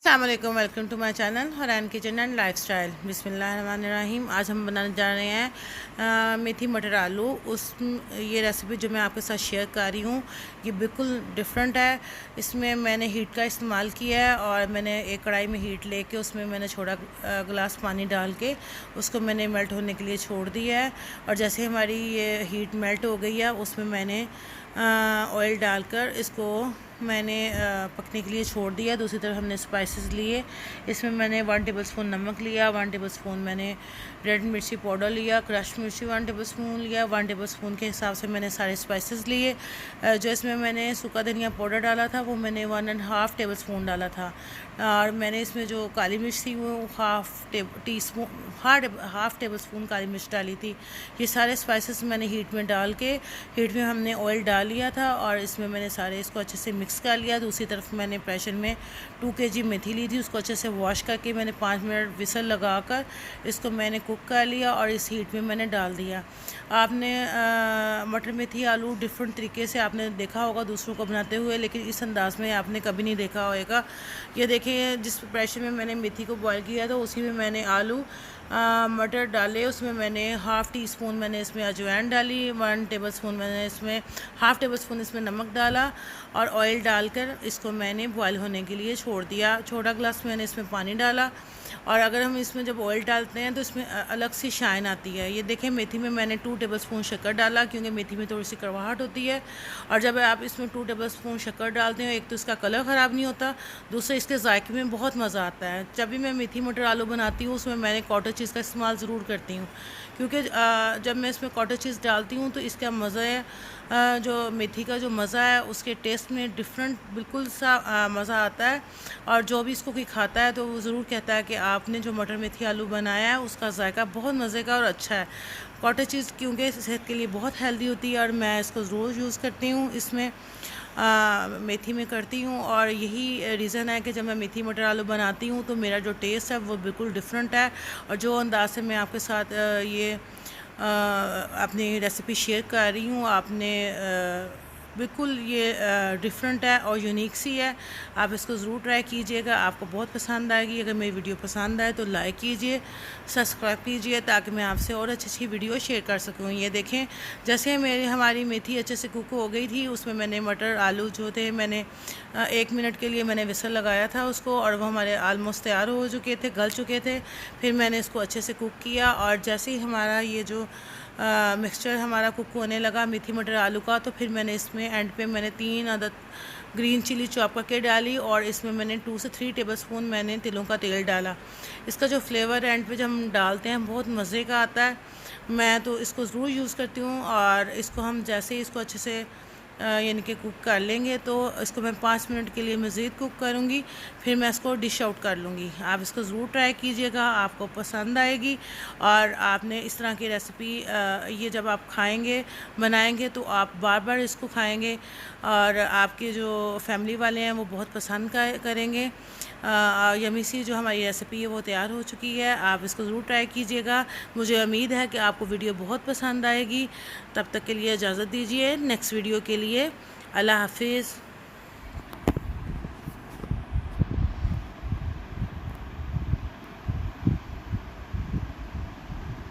अस्सलामुअलैकुम, welcome to my channel हरान kitchen and lifestyle. बिस्मिल्लाहिर्रहमानिर्रहीम। आज हम बनाने जा रहे हैं मेथी मटर आलू। ये रेसिपी जो मैं आपके साथ शेयर कर रही हूँ ये बिल्कुल डिफरेंट है। इसमें मैंने हीट का इस्तेमाल किया है और मैंने एक कढ़ाई में हीट लेके उसमें मैंने छोटा गिलास पानी डाल के उसको मैंने मेल्ट होने के लिए छोड़ दिया है। और जैसे हमारी ये हीट मेल्ट हो गई है उसमें मैंने ऑयल डालकर इसको मैंने पकने के लिए छोड़ दिया। दूसरी तरफ हमने स्पाइसेस लिए। इसमें मैंने 1 टेबलस्पून नमक लिया, 1 टेबलस्पून मैंने रेड मिर्ची पाउडर लिया, क्रश मिर्ची 1 टेबलस्पून लिया, 1 टेबलस्पून के हिसाब से मैंने सारे स्पाइसेस लिए। जो इसमें मैंने सूखा धनिया पाउडर डाला था वो मैंने 1.5 टेबलस्पून डाला था। और मैंने इसमें जो काली मिर्च थी वो हाफ टेबल स्पून काली मिर्च डाली थी। ये सारे स्पाइसेस मैंने हीट में डाल के हीट में हमने ऑयल डाल लिया था और इसमें मैंने सारे इसको अच्छे से मिक्स कर लिया। दूसरी तरफ मैंने प्रेशर में 2 kg मेथी ली थी, उसको अच्छे से वॉश करके मैंने 5 मिनट विसल लगाकर इसको मैंने कुक कर लिया और इस हीट में मैंने डाल दिया। आपने मटर मेथी आलू डिफरेंट तरीके से आपने देखा होगा दूसरों को बनाते हुए, लेकिन इस अंदाज़ में आपने कभी नहीं देखा होगा। ये देखिए, जिस प्रेशर में मैंने मेथी को बॉयल किया था उसी में मैंने आलू मटर डाले। उसमें मैंने हाफ़ टी स्पून मैंने इसमें अजवाइन डाली, 1 टेबलस्पून मैंने इसमें हाफ़ टेबलस्पून इसमें नमक डाला और ऑयल डालकर इसको मैंने बॉयल होने के लिए छोड़ दिया। छोटा गिलास मैंने इसमें पानी डाला। और अगर हम इसमें जब ऑयल डालते हैं तो इसमें अलग सी शाइन आती है। ये देखें, मेथी में मैंने 2 टेबलस्पून शक्कर डाला क्योंकि मेथी में थोड़ी सी कड़वाहट होती है। और जब आप इसमें 2 टेबलस्पून शक्कर डालते हैं, एक तो इसका कलर ख़राब नहीं होता, दूसरा इसके जायके में बहुत मज़ा आता है। जब भी मैं मेथी मटर आलू बनाती हूँ उसमें मैंने कॉटेज चीज़ का इस्तेमाल ज़रूर करती हूँ क्योंकि जब मैं इसमें कॉटेज चीज़ डालती हूँ तो इसका मज़ा है, जो मेथी का जो मज़ा है उसके टेस्ट में डिफरेंट बिल्कुल सा मज़ा आता है। और जो भी इसको कोई खाता है तो वो ज़रूर कहता है कि आपने जो मटर मेथी आलू बनाया है उसका जायका बहुत मज़े का और अच्छा है। कॉटेज चीज़ क्योंकि सेहत के लिए बहुत हेल्दी होती है और मैं इसको रोज़ यूज़ करती हूँ। इसमें मेथी में करती हूँ और यही रीज़न है कि जब मैं मेथी मटर आलू बनाती हूँ तो मेरा जो टेस्ट है वो बिल्कुल डिफरेंट है। और जो अंदाज से मैं आपके साथ ये अपनी रेसिपी शेयर कर रही हूँ, आपने बिल्कुल ये डिफरेंट है और यूनिक सी है। आप इसको ज़रूर ट्राई कीजिएगा, आपको बहुत पसंद आएगी। अगर मेरी वीडियो पसंद आए तो लाइक कीजिए, सब्सक्राइब कीजिए ताकि मैं आपसे और अच्छी अच्छी वीडियो शेयर कर सकूँ। ये देखें, जैसे हमारी मेथी अच्छे से कुक हो गई थी उसमें मैंने मटर आलू जो थे मैंने 1 मिनट के लिए मैंने विसल लगाया था उसको और वो हमारे आलमोस्ट तैयार हो चुके थे, गल चुके थे। फिर मैंने इसको अच्छे से कुक किया और जैसे ही हमारा ये जो मिक्सचर हमारा कुक होने लगा मेथी मटर आलू का, तो फिर मैंने इसमें एंड पे मैंने 3 अदद ग्रीन चिली चॉप करके डाली और इसमें मैंने 2 से 3 टेबलस्पून मैंने तिलों का तेल डाला। इसका जो फ्लेवर एंड पे जब हम डालते हैं बहुत मज़े का आता है। मैं तो इसको ज़रूर यूज़ करती हूँ और इसको हम जैसे ही इसको अच्छे से यानी कि कुक कर लेंगे तो इसको मैं 5 मिनट के लिए मज़ीद कुक करूँगी, फिर मैं इसको डिश आउट कर लूँगी। आप इसको ज़रूर ट्राई कीजिएगा, आपको पसंद आएगी। और आपने इस तरह की रेसिपी ये जब आप खाएंगे बनाएंगे तो आप बार बार इसको खाएंगे और आपके जो फैमिली वाले हैं वो बहुत पसंद करेंगे। यमी सी जो हमारी रेसिपी है वो तैयार हो चुकी है, आप इसको ज़रूर ट्राई कीजिएगा। मुझे उम्मीद है कि आपको वीडियो बहुत पसंद आएगी। तब तक के लिए इजाज़त दीजिए, नेक्स्ट वीडियो के लिए अल्लाह हाफिज़।